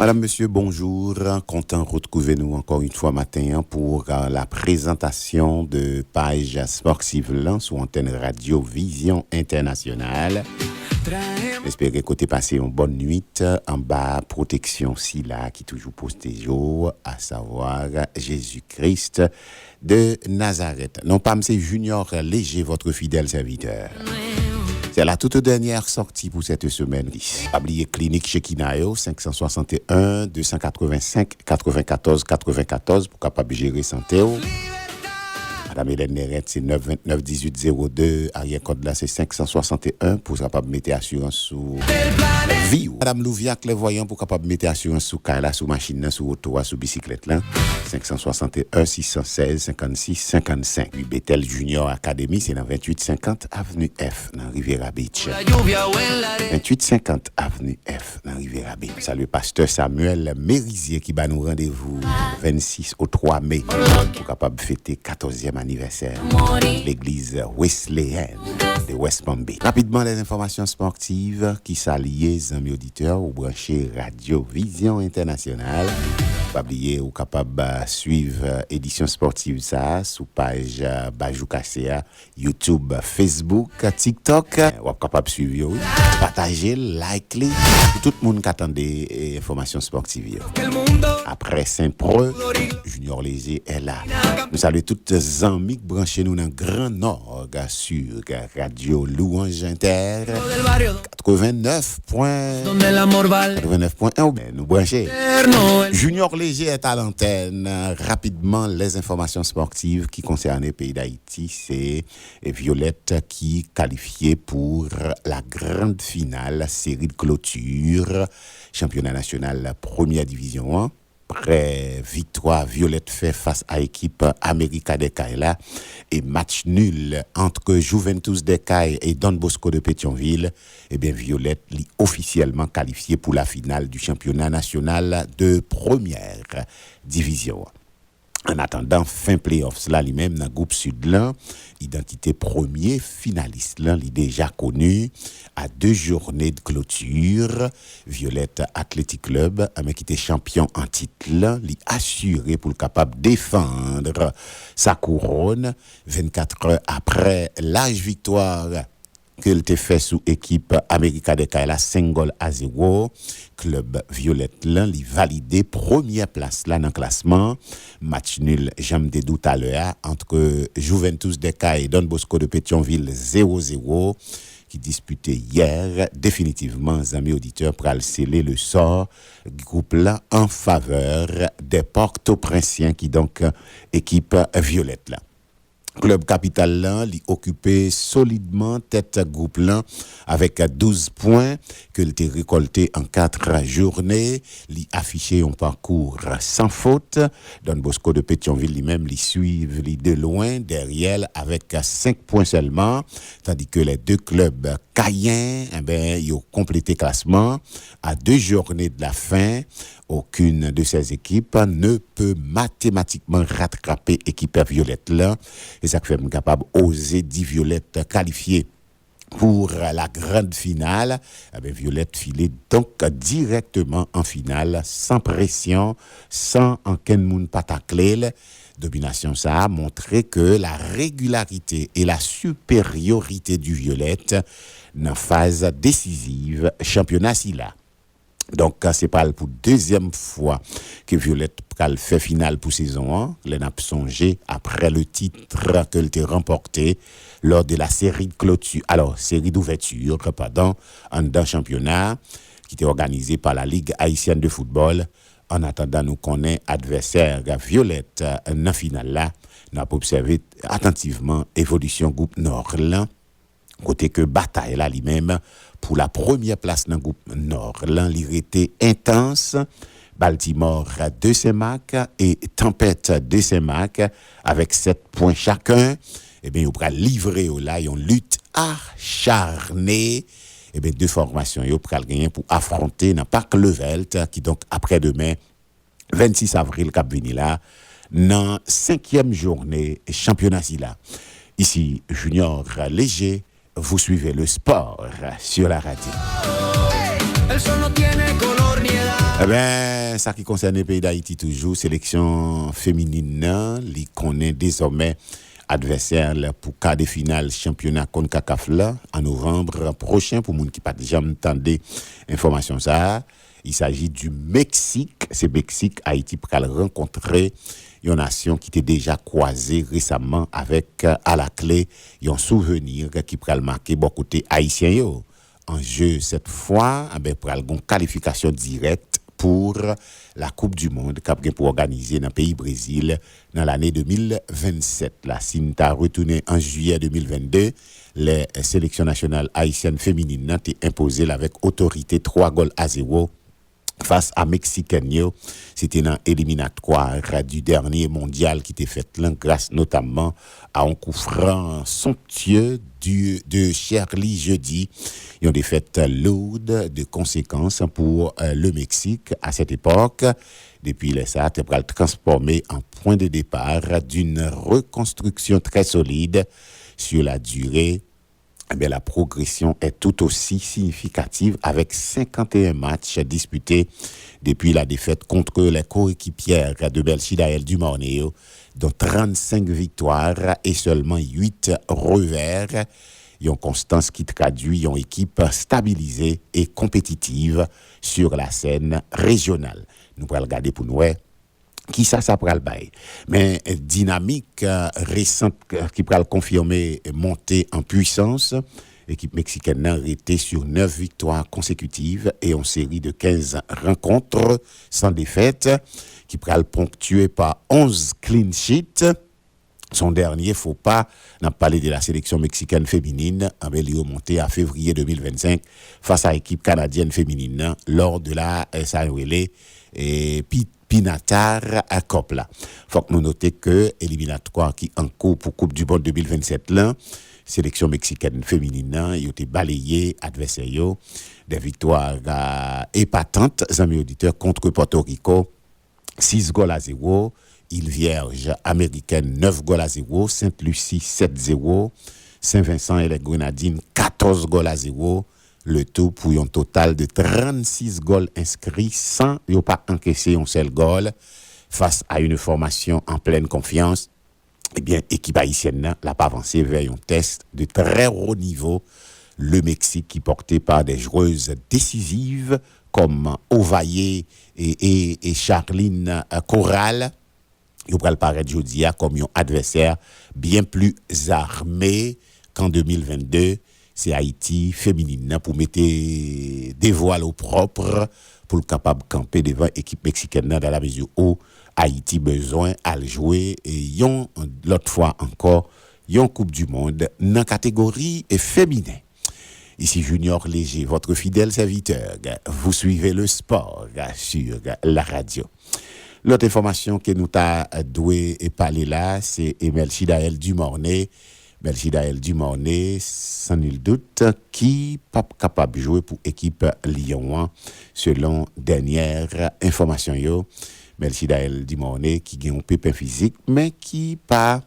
Madame, monsieur, bonjour. Content de retrouver nous encore une fois matin pour la présentation de page sportive là sur antenne Radio Vision Internationale. J'espère que côté passé une bonne nuit en bas protection si là qui toujours posté jour à savoir Jésus-Christ de Nazareth. Non pas c'est Junior Léger votre fidèle serviteur. C'est la toute dernière sortie pour cette semaine. Oubliez clinique chez Kinayo 561 285 94 94 pour capable gérer santé. Madame Hélène Néret, c'est 929 1802. Arrière code là, c'est 561 pour capable mettre assurance sous vie. Madame Louviac, les voyants pour capable mettre assurance sous Kala, sous machine, sous auto, sous bicyclette là. 561 616 56 55. Puis Bethel Junior Academy, c'est dans 2850 avenue F dans Riviera Beach. 2850 avenue F dans Riviera Beach. Salut pasteur Samuel Mérisier qui va nous rendez-vous 26 au 3 mai pour capable fêter 14e anniversaire l'église Wesleyenne de West Palm Beach. Rapidement les informations sportives qui s'allient amis auditeurs au branché Radio Vision Internationale. Pas oublier ou capable suivre édition sportive ça sous page Bajou KCA, YouTube, Facebook, TikTok. Ou capable suivre, partager, liker tout le monde qui attend des informations sportives. Après Saint-Preux, Junior Léger est là. Nous saluons toutes les amis qui branchent nous dans le Grand Nord sur Radio Louange Inter 89.1. Nous brancher. Junior Léger est à l'antenne. Rapidement, les informations sportives qui concernent le pays d'Haïti, c'est Violette qui qualifiée pour la grande finale, série de clôture, championnat national première division 1. Après victoire, Violette fait face à l'équipe América de Kaila et match nul entre Juventus de Caille et Don Bosco de Pétionville. Eh bien, Violette est officiellement qualifiée pour la finale du championnat national de première division. En attendant, fin playoffs là, lui-même, dans le groupe Sud là, identité premier finaliste là, il est déjà connu à 2 journées de clôture. Violette Athletic Club, mais qui était champion en titre là, il assuré pour le capable défendre sa couronne 24 heures après l'âge victoire qu'elle t'a fait sous équipe América de Kaila 5-0. Club Violette là, li validé première place là dans le classement. Match nul, j'aime des doutes à l'heure entre Juventus de Caille et Don Bosco de Pétionville 0-0 qui disputait hier. Définitivement, amis auditeurs, pour sceller le sort groupe là en faveur des Port-au-Prinsiens qui donc équipe Violette là. Club Capital là, il occupé solidement tête groupe là avec 12 points que il a récolté en 4 journées, il affiché un parcours sans faute. Don Bosco de Pétionville lui-même il suivent de loin derrière avec 5 points seulement, tandis que les deux clubs Cayen ils ont complété classement à 2 journées de la fin. Aucune de ces équipes ne peut mathématiquement rattraper l'équipe Violette là. Et ça fait capable oser 10 Violettes qualifiées pour la grande finale. Violette filait donc directement en finale, sans pression, sans aucun monde pas tacler. Domination, ça a montré que la régularité et la supériorité du Violette dans phase décisive championnat si là. Donc, c'est pas pour deuxième fois que Violette fait finale pour saison 1. Elle a songé après le titre qu'elle a remporté lors de la série de clôture. Alors, série d'ouverture, pardon, en d'un championnat qui était organisé par la Ligue haïtienne de football. En attendant, nous connaissons adversaire Violette dans la finale là. Nous avons observé attentivement évolution groupe Nord là. Côté que bataille là lui-même pour la première place dans le groupe Nord. L'enlirité intense, Baltimore de Saint-Marc et Tempête de Saint-Marc avec 7 points chacun. Eh bien, ils vont livrer là, ils ont lutte acharnée. Eh bien, 2 formations, ils vont gagner pour affronter dans Parc Levelt, qui donc après-demain, 26 avril, cap vini là, dans 5e journée championnat si là. Ici, Junior Léger. Vous suivez le sport sur la radio. Eh bien, ça qui concerne le pays d'Haïti toujours, sélection féminine, li connaît désormais adversaire là, pour quart de finale championnat CONCACAF là, en novembre prochain pour moun qui pas déjà entendu information ça. Il s'agit du Mexique. C'est Mexique, Haïti pour rencontrer une nation qui était déjà croisée récemment avec à la clé un souvenir qui pourrait marquer beaucoup de haïtiens yo. En jeu cette fois, ben pour une qualification directe pour la Coupe du Monde qu'a pour organiser dans le pays Brésil dans l'année 2027. La Cinta retourné en juillet 2022, les sélections nationales haïtiennes féminines ont été imposées avec autorité 3-0 face à Mexicain. C'était dans éliminatoire du dernier mondial qui était fait là grâce notamment à un coup franc somptueux de Charlie Jeudi. Ils ont des fêtes lourdes de conséquences pour le Mexique à cette époque. Depuis les SAT, il va transformer en point de départ d'une reconstruction très solide sur la durée. Eh bien, la progression est tout aussi significative avec 51 matchs disputés depuis la défaite contre les coéquipières de Belchidaël du Mornéo, dont 35 victoires et seulement 8 revers. Une constance qui traduit une équipe stabilisée et compétitive sur la scène régionale. Nous allons regarder pour nous qui ça pourra le bail. Mais dynamique récente qui pourra le confirmer montée en puissance. L'équipe mexicaine a été sur 9 victoires consécutives et en série de 15 rencontres sans défaite, qui pourra le ponctuer par 11 clean sheets. Son dernier faux pas, n'a parlé de la sélection mexicaine féminine, en remonté à février 2025 face à l'équipe canadienne féminine lors de la SAOL et Pinatar à Copla. Faut que nous noter que éliminatoire qui en cours pour Coupe du Monde 2027 là, sélection mexicaine féminine, il a été balayé adversaire des victoires épatantes amis auditeurs contre Porto Rico 6-0, Île Vierge américaine 9-0, Sainte-Lucie 7-0, Saint-Vincent et les Grenadines 14-0. Le tout pour un total de 36 goals inscrits sans ne pas encaisser un seul goal face à une formation en pleine confiance. Eh bien, l'équipe haïtienne n'a pas avancé vers un test de très haut niveau. Le Mexique qui porté par des joueuses décisives comme Ovalle et Charline Corral. Il va paraître aujourd'hui comme un adversaire bien plus armé qu'en 2022. C'est Haïti féminine pour mettre des voiles au propre pour le capable de camper devant l'équipe mexicaine dans la mesure où Haïti besoin à le jouer et l'autre fois encore yon Coupe du Monde dans la catégorie féminin. Ici Junior Léger, votre fidèle serviteur. Vous suivez le sport sur la radio. L'autre information que nous t'a doué et parler là, c'est Melchidaël Dumornay. Melchidaël Dumornay, sans nul doute, qui pas capable de jouer pour l'équipe Lyon selon dernière information yo. Melchidaël Dumornay qui gagne un pépin physique mais qui pas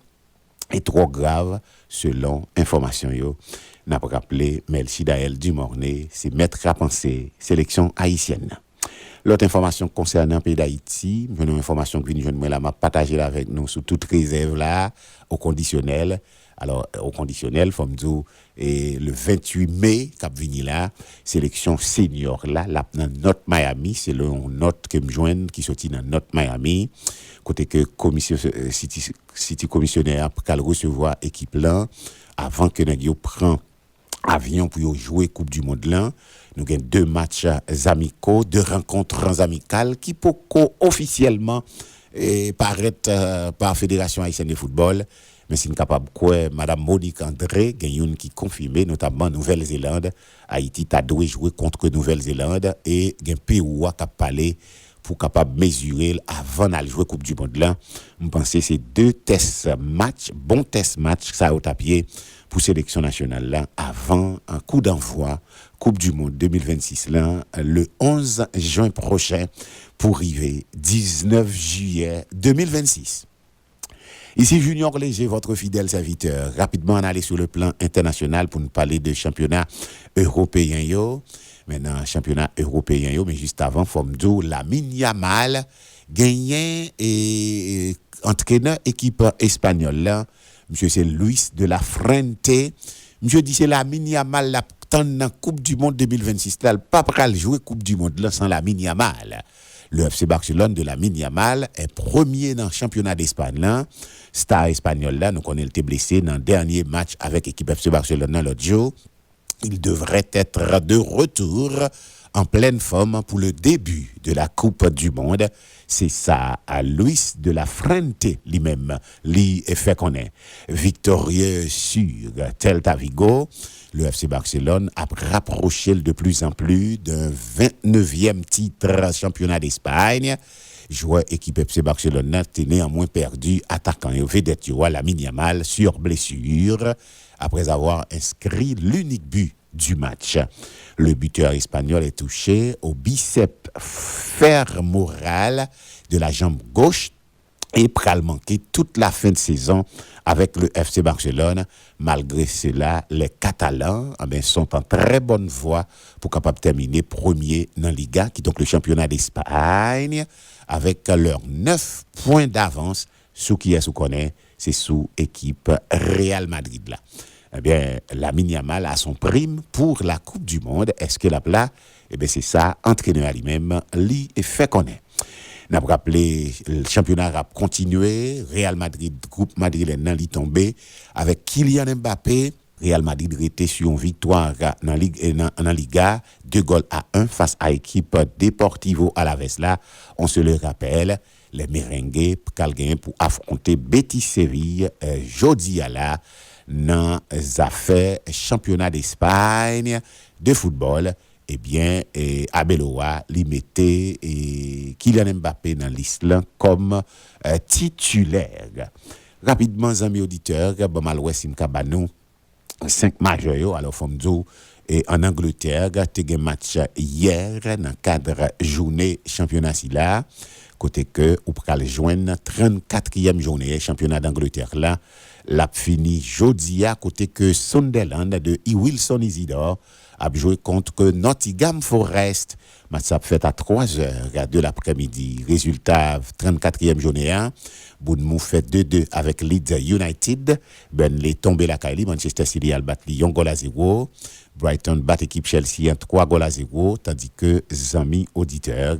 est trop grave selon information yo. N'a pas rappelé Melchidaël Dumornay, c'est maître à penser sélection haïtienne. L'autre information concernant le pays d'Haïti, une information que je vais partager avec nous sous toute réserve là, au conditionnel. Alors, au conditionnel, faut me dire, et le 28 mai, cap vini là, sélection senior là, dans notre Miami, c'est le note que me joigne qui sorti dans notre Miami, côté que commission City commissionnaire pour recevoir équipe là avant que nous prend avion pour jouer Coupe du Monde là. Nous avons 2 matchs amicaux, 2 rencontres amicales qui peuvent officiellement paraître par Fédération haïtienne de football. Mais c'est capable quoi Madame Monique André, gagne qui confirmé notamment Nouvelle-Zélande, Haïti t'a dû jouer contre Nouvelle-Zélande et gagne Pérou qui a parlé pour capable mesurer avant d'aller jouer Coupe du Monde là. Je pense que c'est 2 tests match, bon test match ça au tapis pour sélection nationale là avant un coup d'envoi Coupe du Monde 2026 là le 11 juin prochain pour arriver 19 juillet 2026. Ici Junior Léger, votre fidèle serviteur. Rapidement, on allait sur le plan international pour nous parler de championnat européen. maintenant championnat européen yo, mais juste avant Fomdo Lamine Yamal gagné et entraîneur équipe espagnole là, monsieur c'est Luis de la Fuente. Monsieur dit c'est Lamine Yamal la dans Coupe du monde 2026 là, pas pral jouer Coupe du monde là sans Lamine Yamal. Le FC Barcelone de Lamine Yamal est premier dans le championnat d'Espagne là. Star espagnol là, nous connaissons été blessé dans le dernier match avec l'équipe FC Barcelone l'autre jour. Il devrait être de retour en pleine forme pour le début de la Coupe du Monde. C'est ça, à Luis de la Fuente lui-même, lui fait qu'on est victorieux sur Celta Vigo. Le FC Barcelone a rapproché de plus en plus d'un 29e titre championnat d'Espagne. Joueur équipe FC Barcelone a néanmoins perdu attaquant et vedette Lamine Yamal sur blessure après avoir inscrit l'unique but du match. Le buteur espagnol est touché au biceps fémoral de la jambe gauche et pral manquer toute la fin de saison avec le FC Barcelone. Malgré cela, les Catalans sont en très bonne voie pour capable terminer premier dans la Liga, qui est donc le championnat d'Espagne, avec leurs 9 points d'avance. Sous qui est sous connaît, c'est sous équipe Real Madrid là. Eh bien, Lamine Yamal a son prime pour la Coupe du Monde. Est-ce que la plat? Eh bien, c'est ça, entraîneur lui-même, lui fait connaître. N'a pas rappelé le championnat a continué, Real Madrid, groupe madrilène nan li tombé avec Kylian Mbappé. Real Madrid était sur une victoire dans la Liga, 2-1 face à l'équipe Deportivo Alaves là. On se le rappelle, les merengues pour affronter Betis Séville jeudi à la dans les affaires championnat d'Espagne de football. Eh bien, Abeloa li mettait Kylian Mbappé dans l'Islam comme titulaire. Rapidement, amis auditeurs, bon malouès Mkabanou, 5 majeurs, alors Fomzo, et en Angleterre, tu as un match hier dans le cadre journée championnat là, côté que ou pral joindre 34e journée championnat d'Angleterre là, l'a fini jeudi à côté que Sunderland de Wilson Isidore a joué contre Nottingham Forest. Match ça fait à 3h de l'après-midi. Résultat 34e journée 1. Bournemouth fait 2-2 avec Leeds United. Burnley tombé la Kylie. Manchester City a battu Lyon 1-0. Brighton bat équipe Chelsea 3-0. Tandis que amis auditeurs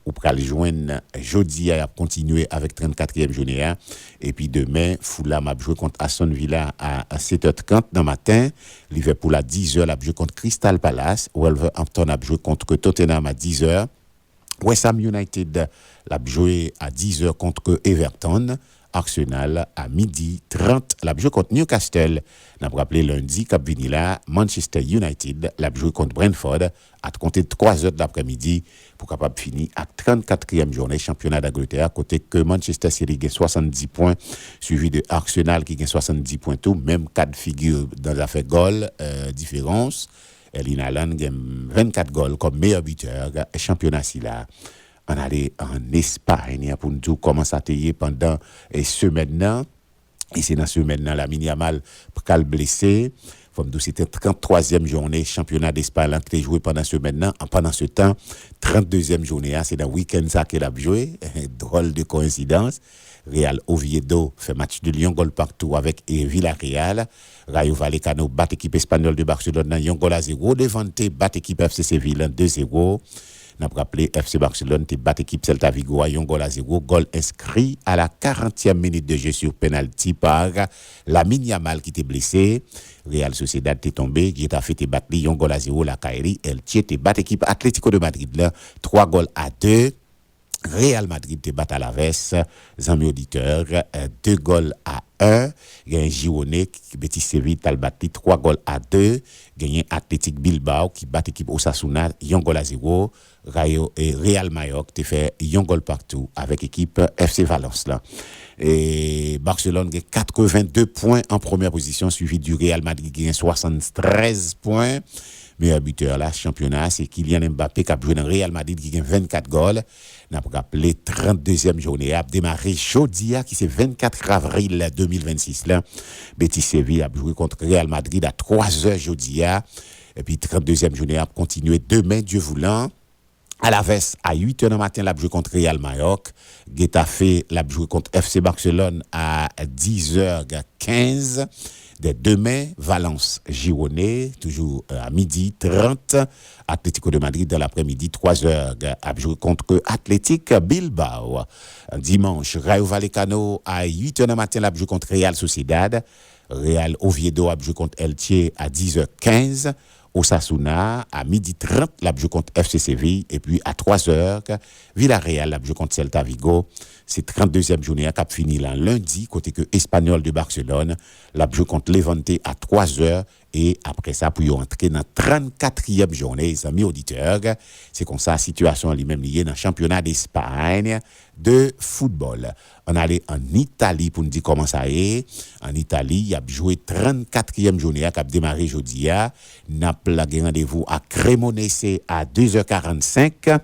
ou pral joindre jeudi à continuer avec 34e journée 1 et puis demain Fulham a joué contre Aston Villa à 7h30 dans matin, Liverpool à 10h a joué contre Crystal Palace, Wolverhampton a joué contre Tottenham à 10h, West Ham United a joué à 10h contre Everton, Arsenal à 12h30 l'a joué contre Newcastle. N'a rappelé lundi cap vini là Manchester United l'a joué contre Brentford à compter de 3h de l'après-midi pour capable finir à 34e journée championnat d'Angleterre côté que Manchester City gagne 70 points suivi de Arsenal qui gagne 70 points tout même cas de figure dans l'affaire goal différence. Erling Haaland gagne 24 goals comme meilleur buteur championnat là. On allait en Espagne pour nous commencer à tailler pendant une semaine. Et c'est dans ce semaine-là, Lamine Yamal pral blessé. C'était 33e journée championnat d'Espagne qui a joué pendant ce semaine-là. Pendant ce temps, 32e journée, c'est dans le week-end ça qu'il a joué. Drôle de coïncidence. Real Oviedo fait match de Lyon goal partout avec Villarreal. Rayo Vallecano bat équipe espagnole de Barcelone 1-0. Levante bat équipe FC Séville 2-0. N'a rappelé FC Barcelone te bat équipe Celta Vigo à 1-0, goal inscrit à la 40e minute de jeu sur penalty par Lamine Yamal qui était blessé. Real Sociedad t'est tombé, Getafe te bat 1-0 la Kairi, Elche te bat équipe Atlético de Madrid là 3-2. Real Madrid te bat à la veste, amis auditeurs, 2-1. Il y a un Girondin qui Betis Séville t'a battu 3-2. Il y a un Athletic Bilbao qui bat l'équipe Osasuna 1-0. Rayo et Real Mallorca te fait 1 goal partout avec l'équipe FC Valence là. Et Barcelone a 82 points en première position suivi du Real Madrid qui a 73 points. Meilleur buteur là, championnat, c'est Kylian Mbappé qui a joué dans Real Madrid qui a 24 goals. N'a pas rappelé 32e journée a démarré jeudi qui c'est 24 avril 2026 là. Betis Séville a joué contre Real Madrid à 3h jeudi Et puis 32e journée a continué demain Dieu voulant. À la veste, à 8h du matin, la joué contre Real Mallorca. Getafe, la joué contre FC Barcelone à 10h15. Dès demain, Valence, Girona, toujours à 12h30. Atlético de Madrid, dans l'après-midi, 3h, a joué contre Athletic Bilbao. Dimanche, Rayo Vallecano, à 8h du matin, la joué contre Real Sociedad. Real Oviedo, a joué contre Elche à 10h15. Osasuna, à 12h30, la joué contre FC Séville. Et puis à 3h, Villarreal, la joué contre Celta Vigo. C'est 32e journée à Cap fini là, lundi, côté que Espanyol de Barcelone, la joué contre Levante à 3h. Et après ça, pour y entrer dans la 34e journée, les amis auditeurs, c'est comme ça, la situation elle-même liée dans le championnat d'Espagne de football. On allait en Italie pour nous dire comment ça est. En Italie, il y a joué 34e journée qui a démarré jeudi. Naples a rendez-vous à Cremonese à 2h45.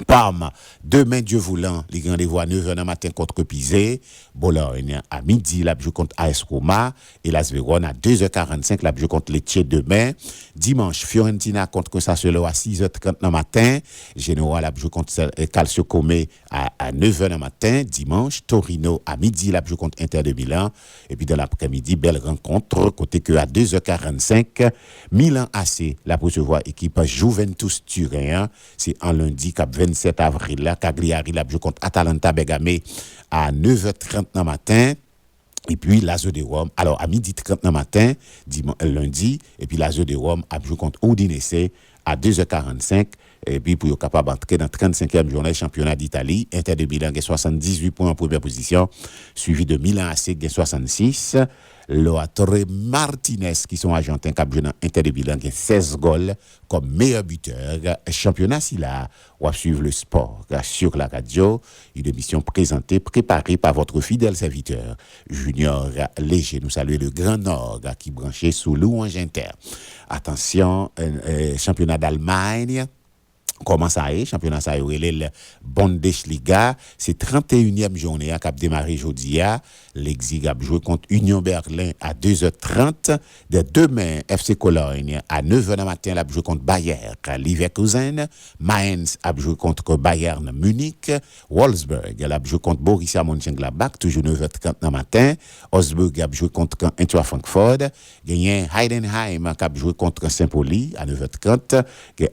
Parme, demain Dieu voulant, les rendez-vous à 9h du matin contre Pizé. Bologne à midi, la joue contre AS Roma. Et Las Véron à 2h45, la joue contre Lecce demain. Dimanche, Fiorentina contre Sassuolo à 6h30 du matin. Genoa, la joue contre Calcio Come à 9h du matin. Dimanche, Torino à midi, la joue contre Inter de Milan. Et puis dans l'après-midi, belle rencontre, côté que à 2h45, Milan AC, la recevoir équipe Juventus Turin. C'est en lundi, cap 27 avril, là, Cagliari, la joue contre Atalanta Bergame à 9h30 du matin. Et puis Lazio de Rome, alors à 12h30 du matin, lundi, et puis Lazio de Rome a joué contre Udinese à 2h45. Et puis pour être capable d'entrer dans la 35e journée championnat d'Italie, Inter de Milan a 78 points en première position, suivi de Milan AC qui a 66. Loatore Martinez, qui sont argentins, qui ont joué dans Inter de Milan, qui a 16 goals comme meilleur buteur. Championnat, si là, on va suivre le sport sur la radio. Une émission présentée, préparée par votre fidèle serviteur, Junior Léger. Nous saluons le Grand Nord qui branché sous Louange Inter. Attention, championnat d'Allemagne. Comment ça est? Championnat ça est le Bundesliga. C'est 31e journée à cap démarré jeudi. Leipzig a joué contre Union Berlin à 2h30. De demain, FC Cologne à 9h du matin, a joué contre Bayer Leverkusen. Mainz a joué contre Bayern Munich. Wolfsburg a joué contre Borussia Mönchengladbach, toujours 9h30 du matin. Augsburg a joué contre Eintracht Francfort. Gagné Heidenheim a joué contre Saint-Pauli à 9h30.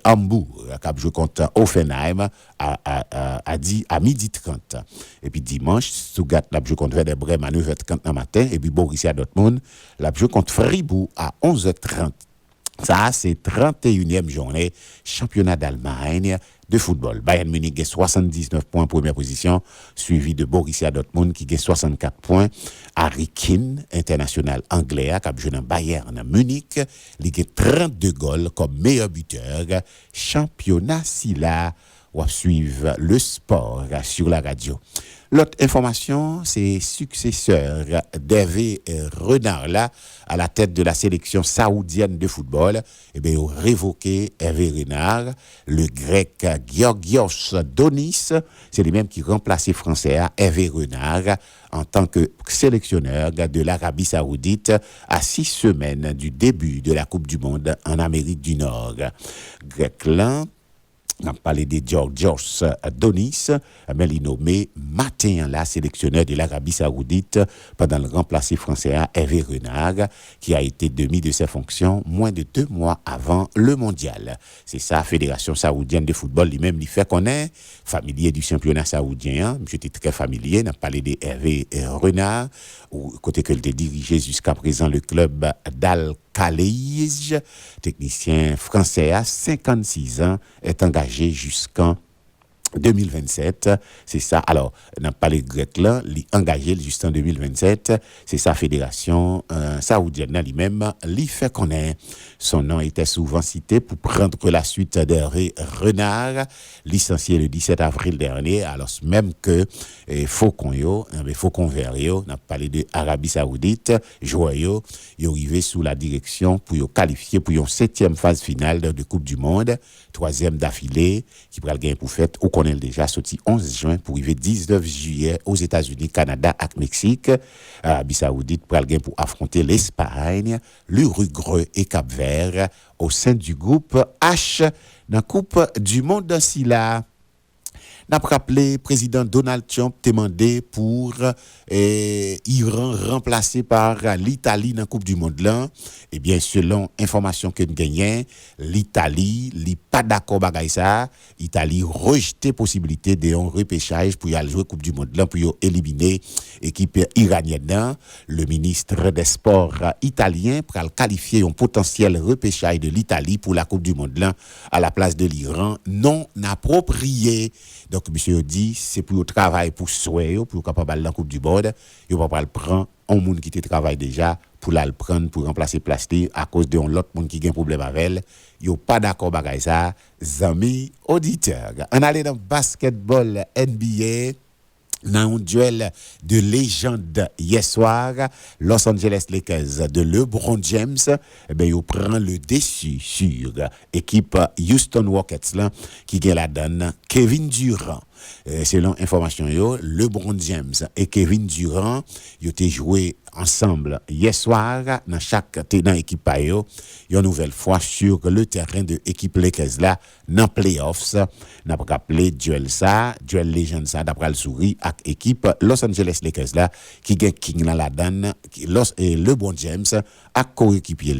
Hambourg a joué contre Offenheim à 12h30. Et puis dimanche, Stuttgart l'a joué contre Werder Bremen à 9h30 du matin. Et puis Borussia Dortmund l'a joué contre Fribourg à 11h30. Ça, c'est 31e journée, championnat d'Allemagne de football. Bayern Munich a 79 points en première position, suivi de Borussia Dortmund qui a 64 points. Harry Kane, international anglais, qui a joué dans Bayern Munich, il a 32 goals comme meilleur buteur. Championnat, si là, on va suivre le sport sur la radio. L'autre information, c'est successeur d'Hervé Renard, là, à la tête de la sélection saoudienne de football. Eh bien, ils ont révoqué Hervé Renard, le grec Georgios Donis, c'est lui-même qui remplaçait français Hervé Renard en tant que sélectionneur de l'Arabie Saoudite à 6 semaines du début de la Coupe du Monde en Amérique du Nord. Grec là, on a parlé de Georgios Donis, mais il est nommé matin là sélectionneur de l'Arabie Saoudite pendant le remplacé français Hervé Renard, qui a été démis de ses fonctions moins de 2 mois avant le mondial. C'est ça, Fédération saoudienne de football, lui-même, il fait connaître, familier du championnat saoudien, j'étais très familier, on a parlé de Hervé Renard, côté qu'il était dirigé jusqu'à présent le club d'Al-Khalij, technicien français à 56 ans, est engagé jusqu'en 2027, c'est ça. Alors, on n'a pas les Grecs là, engagé jusqu'en 2027, c'est sa fédération saoudienne lui-même, lui fait connaître. Son nom était souvent cité pour prendre la suite d'Hervé Renard, licencié le 17 avril dernier, alors même que Faucon Vert, on a parlé de Arabie Saoudite, Joyo, il est arrivé sous la direction pour qualifier pour une 7e phase finale de Coupe du Monde, 3e d'affilée, qui pourra le gagner pour fête au connaît déjà, sorti 11 juin pour arriver 19 juillet aux États-Unis, Canada et Mexique. Arabie Saoudite pour affronter l'Espagne, l'Uruguay et Cap-Vert au sein du groupe H dans la Coupe du Monde ainsi là. N'a rappelé président Donald Trump demandé pour Iran remplacé par l'Italie dans la Coupe du Monde là. Eh bien selon information que nous gagnons, l'Italie n'est pas d'accord avec ça. L'Italie rejeté possibilité de un repêchage pour y aller jouer Coupe du Monde là pour y éliminer l'équipe iranienne. Le ministre des Sports italien pour qualifier un potentiel repêchage de l'Italie pour la Coupe du Monde là à la place de l'Iran non approprié. Donc, monsieur dit, c'est pour le travail pour souhait, pour capable la Coupe du Monde, il va pas le prendre un monde qui travaille déjà pour la le prendre pour remplacer plastique à cause de l'autre monde qui a un problème avec elle. Yo pas d'accord avec ça, amis auditeurs. On allait dans basketball NBA. Dans un duel de légende hier soir, Los Angeles Lakers de LeBron James, il prend le dessus sur l'équipe Houston Rockets là, qui gagne la donne Kevin Durant. Selon information LeBron James et Kevin Durant, ils ont joué ensemble hier soir dans l'équipe une nouvelle fois sur le terrain de l'équipe Lakers là dans playoffs. N'a pas rappelé duel légende ça d'après le souris avec équipe Los Angeles Lakers là qui gagne King dans la donne et LeBron James à coéquipier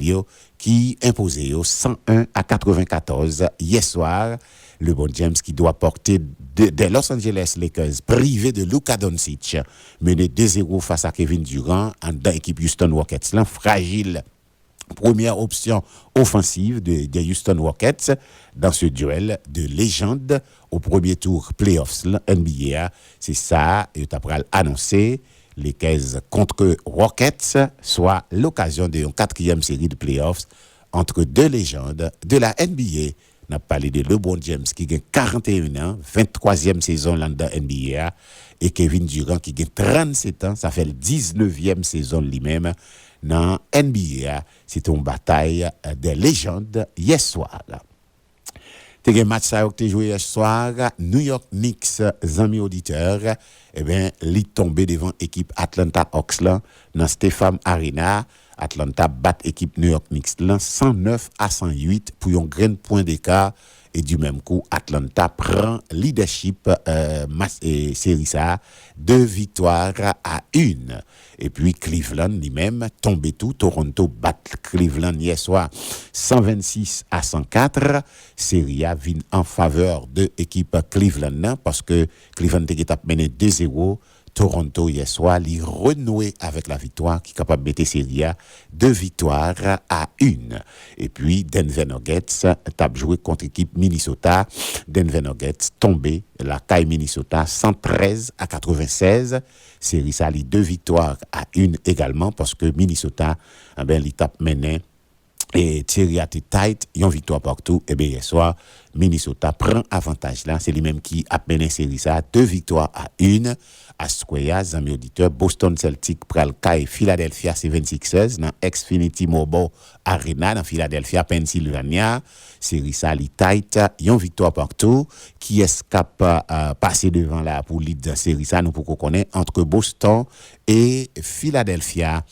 qui imposé 101-94 hier soir. LeBron James qui doit porter des Los Angeles Lakers privés de Luka Doncic mené 2-0 face à Kevin Durant dans l'équipe Houston Rockets là fragile. Première option offensive de Houston Rockets dans ce duel de légende au premier tour playoffs NBA. C'est ça, et tu as annoncé les 15 contre Rockets, soit l'occasion d'une quatrième série de playoffs entre deux légendes de la NBA. On a parlé de LeBron James qui gagne 41 ans, 23e saison dans la NBA, et Kevin Durant qui gagne 37 ans, ça fait la 19e saison lui-même dans NBA. C'est une bataille des légendes hier soir. Tu as match ça que tu joué hier soir, New York Knicks, amis auditeurs, il tombé devant l'équipe Atlanta Hawks dans Stéphane Arena. Atlanta bat équipe New York Knicks 109-108 pour un grand point d'écart et du même coup Atlanta prend leadership série ça 2 victoires à 1 et puis Cleveland lui-même tombé tout Toronto bat Cleveland hier soir 126-104 série A vient en faveur de équipe Cleveland parce que Cleveland était mené 2-0. Toronto hier soir, il renoué avec la victoire qui est capable de mettre série A 2 victoires à 1. Et puis Denver Nuggets a joué contre l'équipe Minnesota. Denver Nuggets tombé la caille Minnesota 113-96. Série ça, 2 victoires à 1 également parce que Minnesota il tape mené et Thierry a été tight, une victoire partout. Et bien hier soir, Minnesota prend avantage là. C'est lui-même qui a mené série ça 2 victoires à 1. À Square, amis auditeurs, Boston Celtics pral kay Philadelphia 76ers dans Xfinity Mobile Arena dans Philadelphia, Pennsylvania. Série ça li tight, une victoire partout. Qui escape passer devant la pour lead série ça nous pour connaître entre Boston et Philadelphia.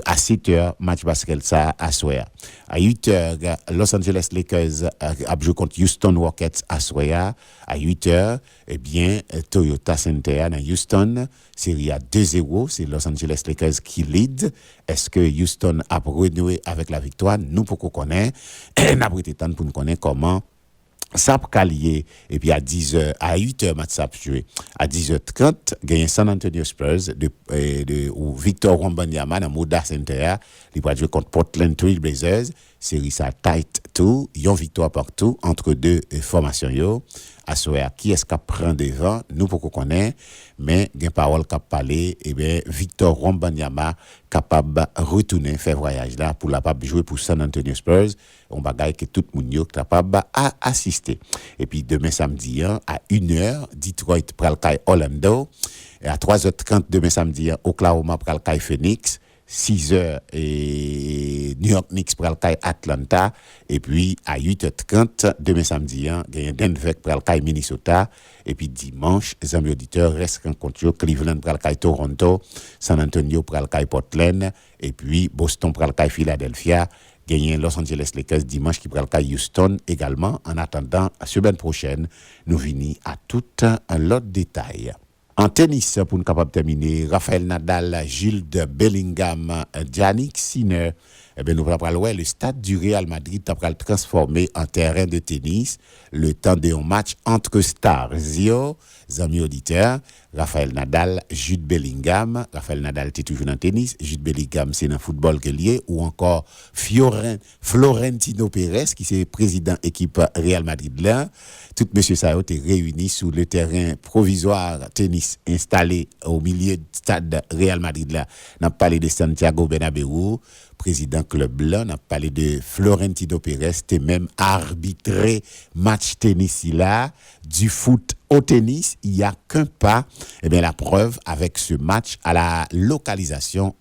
À 7 heures, match basket ça à soir. À 8 heures, Los Angeles Lakers a joué contre Houston Rockets à soir. À 8 heures, Toyota Center dans Houston, série à 2-0, c'est Los Angeles Lakers qui lead. Est-ce que Houston a renoué avec la victoire? Nous pour qu'on connaisse, n'a pas été temps pour nous connaître comment ça lié. Et puis à 10h, à 8h, match ça joué. À 10h30, gagné San Antonio Spurs ou Victor Wembanyama dans Moda Center. Il va jouer contre Portland Trail Blazers. Série ça tight tout. Ils ont victoire partout entre deux formations yo. À soir qui est-ce qui prend devant nous pour qu'on connaît mais gen parole qui parler Victor Wembanyama capable retourner faire voyage là pour la pas jouer pour San Antonio Spurs on bagaille que tout monde yo capable à assister et puis demain samedi à 1h Detroit pral kay Orlando et à 3h30 demain samedi Oklahoma pral kay Phoenix 6h et New York Knicks pral kay Atlanta et puis à 8h30 demain samedi gagne Denver pral kay Minnesota et puis dimanche les amis auditeurs reste rencontre Cleveland pral kay Toronto, San Antonio pral kay Portland et puis Boston pral kay Philadelphia, gagne Los Angeles Lakers dimanche qui pral kay Houston également. En attendant la semaine prochaine nous vini à tout l'autre détail. En tennis, pour nous capable terminer, Rafael Nadal, Jude Bellingham, Jannik Sinner, nous allons le stade du Real Madrid va le transformer en terrain de tennis le temps d'un match entre stars. Amis auditeurs, Rafael Nadal, Jude Bellingham. Rafael Nadal était toujours dans le tennis, Jude Bellingham c'est dans le football que lié, ou encore Florentino Pérez qui est président équipe Real Madrid là. Tout monsieur ça a été réuni sur le terrain provisoire tennis installé au milieu du stade Real Madrid là. On a parlé de Santiago Bernabéu, président club là, on a parlé de Florentino Pérez, c'était même arbitré match tennis là, du foot au tennis, il n'y a qu'un pas. Eh bien, la preuve avec ce match à la localisation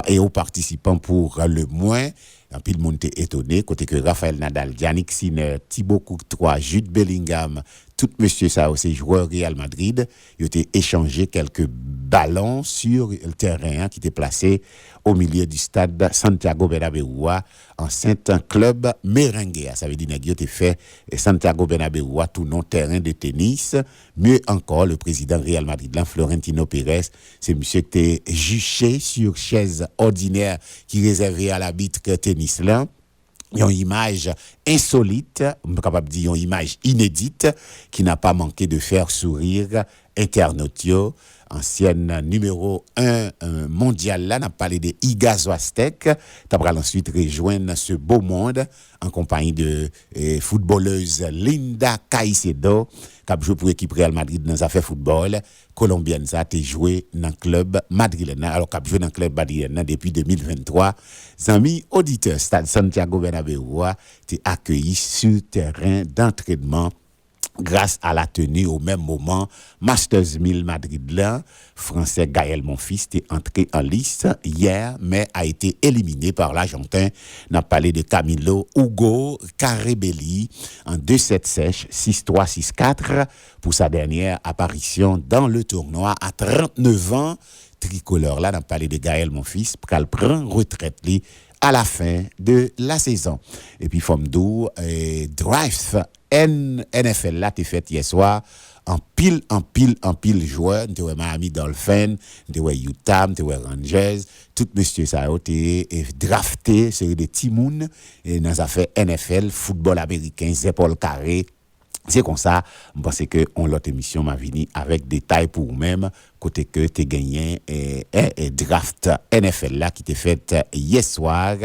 et aux participants pour le moins. En pile monde était étonné, côté que Rafael Nadal, Jannik Sinner, Thibaut Courtois, Jude Bellingham, tout monsieur ça aussi joueur Real Madrid, ils ont échangé quelques ballons sur le terrain qui était placé au milieu du stade Santiago Bernabéu, enceinte un club merengue. Ça veut dire qu'ils ont fait Santiago Bernabéu tout non terrain de tennis. Mieux encore, le président Real Madrid, Florentino Pérez, c'est monsieur qui était juché sur chaise ordinaire qui réservait à l'arbitre tennis là. Une image insolite, on peut capable dire une image inédite qui n'a pas manqué de faire sourire internautes. Ancienne numéro 1 mondial là, n'a parlé de Iga Swiatek, t'as ensuite rejoindre ce beau monde en compagnie de footballeuse Linda Caicedo qui a joué pour l'équipe Real Madrid dans les affaires football colombienne. Ça a joué dans le club madrilène, alors qui a joué dans le club madrilène depuis 2023. Amis auditeurs, stade Santiago Bernabéu t'es accueilli sur terrain d'entraînement grâce à la tenue au même moment. Masters 1000 Madrid là, français Gaël Monfils est entré en liste hier mais a été éliminé par l'Argentin. On a parlé de Camilo Hugo Carrebelli en 2-7 sèches, 6-3, 6-4 pour sa dernière apparition dans le tournoi à 39 ans. Tricolore là, on a parlé de Gaël Monfils qui prend retraite à la fin de la saison. Et puis Fomdou Drive NFL là t'es fait hier soir en pile joueurs, t'es Miami Dolphins, t'es Utah, t'es Rangers, tout monsieur ça a été drafté c'est des timoun et dans affaires NFL football américain épaules carrées. C'est comme ça, je pense que on l'autre émission m'a venu avec détails pour vous-même côté que tu gagné et draft NFL là qui t'est fait hier soir,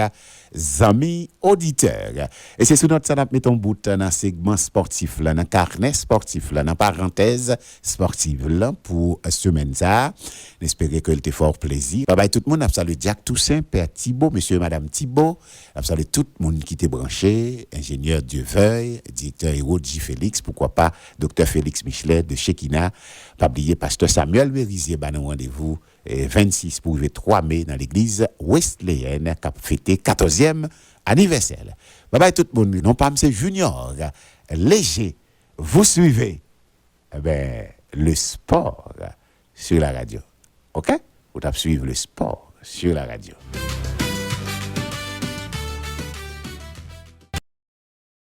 amis auditeurs. Et c'est sous notre ça mettons bout dans segment sportif là, dans carnet sportif là, dans parenthèse sportive là pour semaine ça. J'espère que il fort plaisir. Bye bye tout le monde, salut Jack Toussaint, Père Thibault, monsieur et madame Thibault, salut tout le monde qui t'est branché, ingénieur Dieuveuil, directeur Hérault J. Félix, pourquoi pas docteur Félix Michelet de Shekina, pas oublier pasteur Samuel Merizier, un rendez-vous 26 pour le 3 mai dans l'église Wesleyenne qui a fêté 14e anniversaire. Bye bye tout le monde, non pas monsieur Junior, léger, vous suivez le sport sur la radio. OK? Vous allez suivre le sport sur la radio.